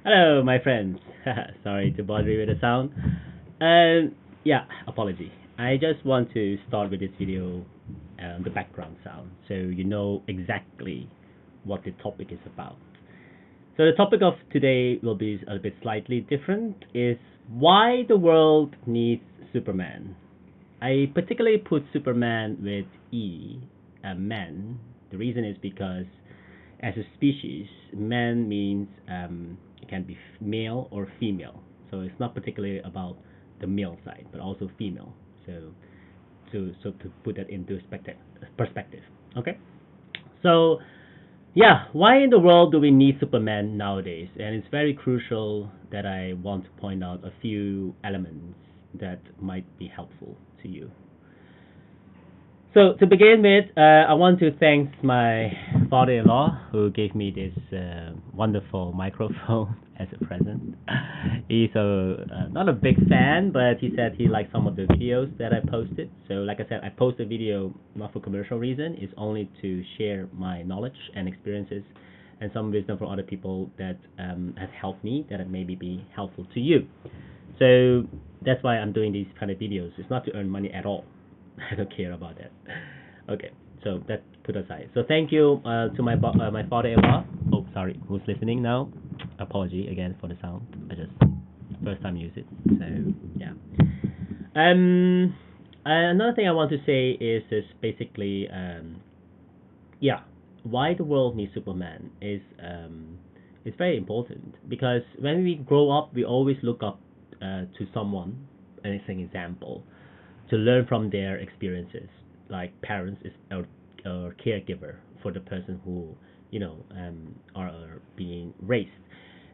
Hello, my friends. Sorry to bother you with the sound. Um, yeah, apology. I just want to start with this video, the background sound, so you know exactly what the topic is about. So the topic of today will be a bit slightly different. Is why the world needs Superman. I particularly put Superman with E, a man. The reason is because as a species, man means it can be male or female. So it's not particularly about the male side, but also female. So to put that into perspective. Okay. So yeah, why in the world do we need Superman nowadays? And it's very crucial that I want to point out a few elements that might be helpful to you. So to begin with, I want to thank my father-in-law who gave me this wonderful microphone as a present. He's not a big fan, but he said he liked some of the videos that I posted. So like I said, I post a video not for commercial reason. It's only to share my knowledge and experiences and some wisdom from other people that have helped me that may be helpful to you. So that's why I'm doing these kind of videos. It's not to earn money at all. I don't care about that. Okay, so that put aside. So thank you to my father-in-law. Oh, sorry, who's listening now? Apology again for the sound. I just first time use it. So yeah. Another thing I want to say is basically yeah, why the world needs Superman is very important because when we grow up, we always look up to someone as an example to learn from their experiences. Like parents is a caregiver for the person who are being raised,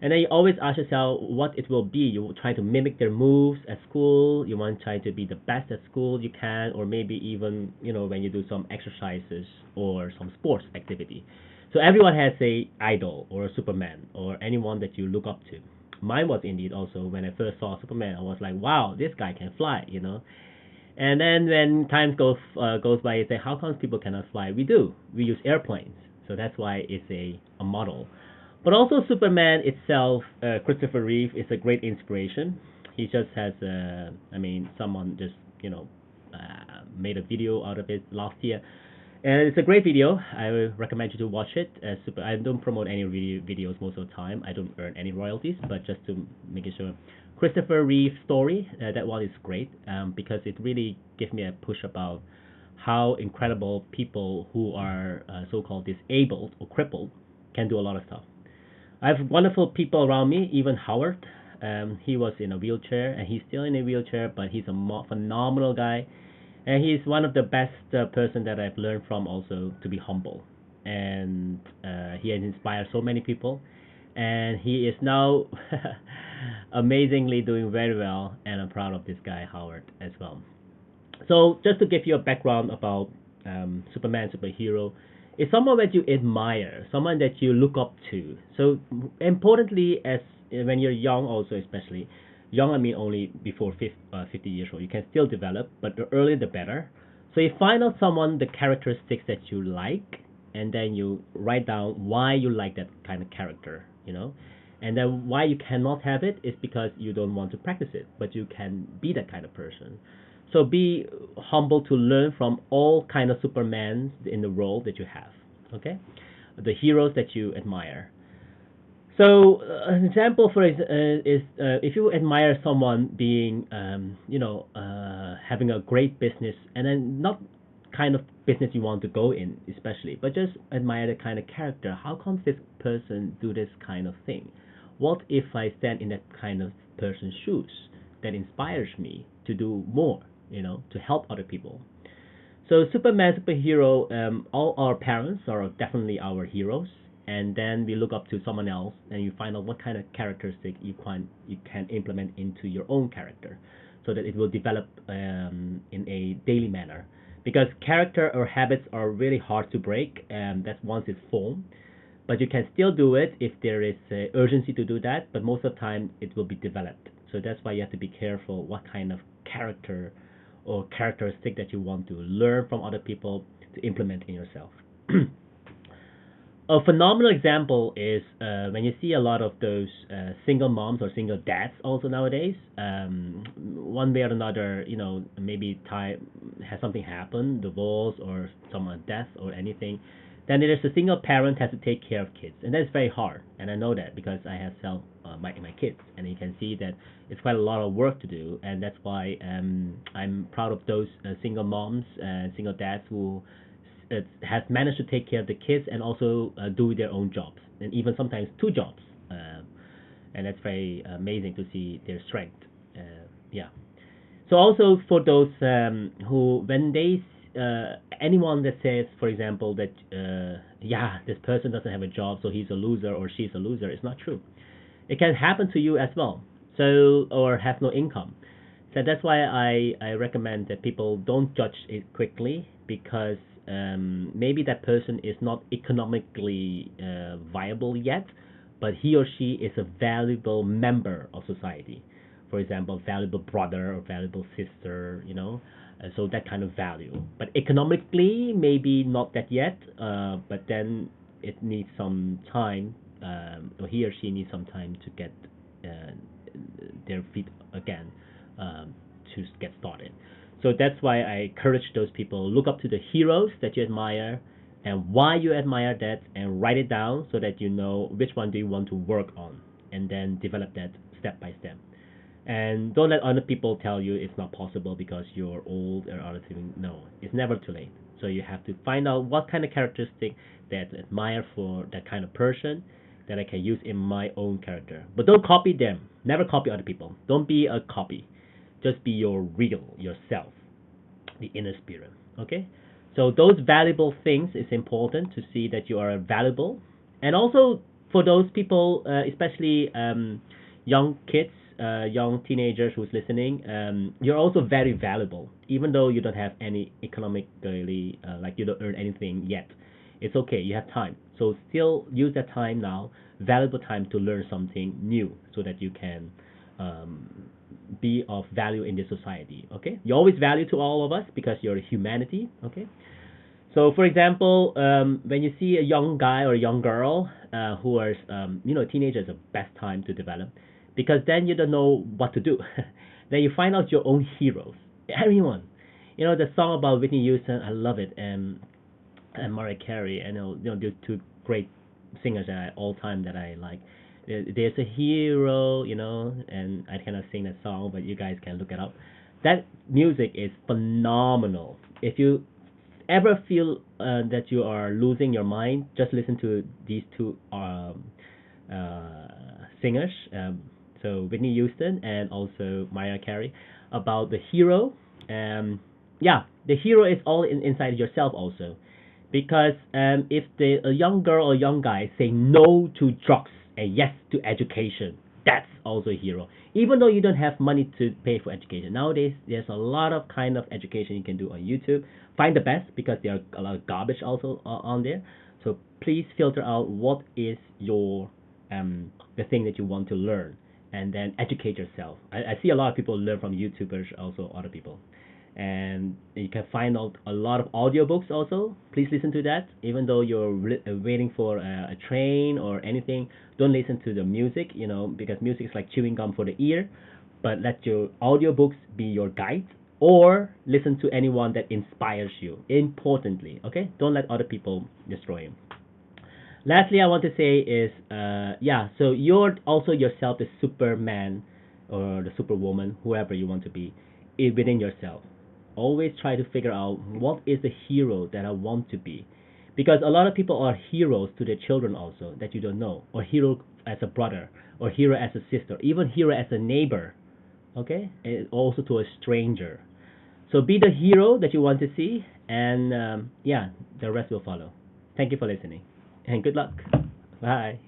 and then you always ask yourself what it will be. You try to mimic their moves at school. You want to try to be the best at school you can, or maybe even when you do some exercises or some sports activity. So everyone has a idol or a Superman or anyone that you look up to. Mine was indeed also when I first saw Superman. I was like, wow, this guy can fly. And then when time goes by, you say, how come people cannot fly? We do. We use airplanes, so that's why it's a model. But also Superman itself, Christopher Reeve is a great inspiration. He just has, someone just made a video out of it last year, and it's a great video. I would recommend you to watch it. I don't promote any videos most of the time. I don't earn any royalties, but just to make sure. Christopher Reeve's story, that one is great because it really gives me a push about how incredible people who are so-called disabled or crippled can do a lot of stuff. I have wonderful people around me, even Howard. He was in a wheelchair and he's still in a wheelchair, but he's a phenomenal guy. And he's one of the best person that I've learned from also to be humble. And he has inspired so many people. And he is now amazingly doing very well. And I'm proud of this guy, Howard, as well. So just to give you a background about Superman, superhero, is someone that you admire, someone that you look up to. So importantly, as when you're young, also especially young, I mean only before 50 years old, you can still develop, but the earlier the better. So you find out someone the characteristics that you like, and then you write down why you like that kind of character. And then why you cannot have it is because you don't want to practice it, but you can be that kind of person. So be humble to learn from all kind of Supermans in the world that you have. Okay, the heroes that you admire. So an example for is if you admire someone being having a great business and then not kind of business you want to go in especially, but just admire the kind of character. How come this person do this kind of thing? What if I stand in that kind of person's shoes? That inspires me to do more, to help other people. So Superman, superhero, all our parents are definitely our heroes, and then we look up to someone else, and you find out what kind of characteristic you can implement into your own character, so that it will develop in a daily manner. Because character or habits are really hard to break, and that's once it's formed. But you can still do it if there is urgency to do that. But most of the time, it will be developed. So that's why you have to be careful what kind of character or characteristic that you want to learn from other people to implement in yourself. A phenomenal example is when you see a lot of those single moms or single dads also nowadays. One way or another, maybe time has something happen, divorce or some death or anything. Then there's a single parent has to take care of kids, and that's very hard. And I know that because I have self my kids, and you can see that it's quite a lot of work to do, and that's why I'm proud of those single moms and single dads who has managed to take care of the kids and also do their own jobs, and even sometimes two jobs. And that's very amazing to see their strength. Yeah. So also for those who, when they, anyone that says, for example, that yeah, this person doesn't have a job, so he's a loser or she's a loser, it's not true. It can happen to you as well. So or have no income. So that's why I recommend that people don't judge it quickly because maybe that person is not economically viable yet, but he or she is a valuable member of society. For example, valuable brother or valuable sister, so that kind of value. But economically, maybe not that yet. But then it needs some time, or he or she needs some time to get uh, their feet again, to get started. So that's why I encourage those people look up to the heroes that you admire and why you admire that, and write it down so that you know which one do you want to work on, and then develop that step by step. And don't let other people tell you it's not possible because you're old or other thing. No, it's never too late. So you have to find out what kind of characteristic that I admire for that kind of person that I can use in my own character. But don't copy them. Never copy other people. Don't be a copy. Just be your real yourself, the inner spirit. Okay? So those valuable things is important to see that you are valuable. And also for those people, especially young kids, young teenagers who's listening, you're also very valuable. Even though you don't have any economically, like you don't earn anything yet, it's okay. You have time, so still use that time now, valuable time to learn something new, so that you can um, be of value in this society. Okay, you always value to all of us because you're humanity. Okay, so, for example, when you see a young guy or a young girl who are, teenager is the best time to develop because then you don't know what to do. Then you find out your own heroes. Everyone. The song about Whitney Houston, I love it. And Mariah Carey, they're two great singers that all time that I like. There's a hero, and I cannot sing that song, but you guys can look it up. That music is phenomenal. If you ever feel that you are losing your mind, just listen to these two singers, so Whitney Houston and also Mariah Carey, about the hero. Yeah, the hero is all inside yourself also, because if a young girl or young guy say no to drugs and yes to education, that's also a hero. Even though you don't have money to pay for education nowadays, there's a lot of kind of education you can do on YouTube. Find the best because there are a lot of garbage also on there. So please filter out what is your the thing that you want to learn, and then educate yourself. I see a lot of people learn from YouTubers, also other people, and you can find out a lot of audiobooks also. Please listen to that. Even though you're waiting for a train or anything, don't listen to the music, because music is like chewing gum for the ear. But let your audiobooks be your guide, or listen to anyone that inspires you. Importantly, okay? Don't let other people destroy you. Lastly, I want to say is, yeah, so you're also yourself the Superman or the Superwoman, whoever you want to be, within yourself. Always try to figure out what is the hero that I want to be. Because a lot of people are heroes to their children also that you don't know, or hero as a brother, or hero as a sister, even hero as a neighbor, okay? And also to a stranger. So be the hero that you want to see, and yeah, the rest will follow. Thank you for listening, and good luck. Bye.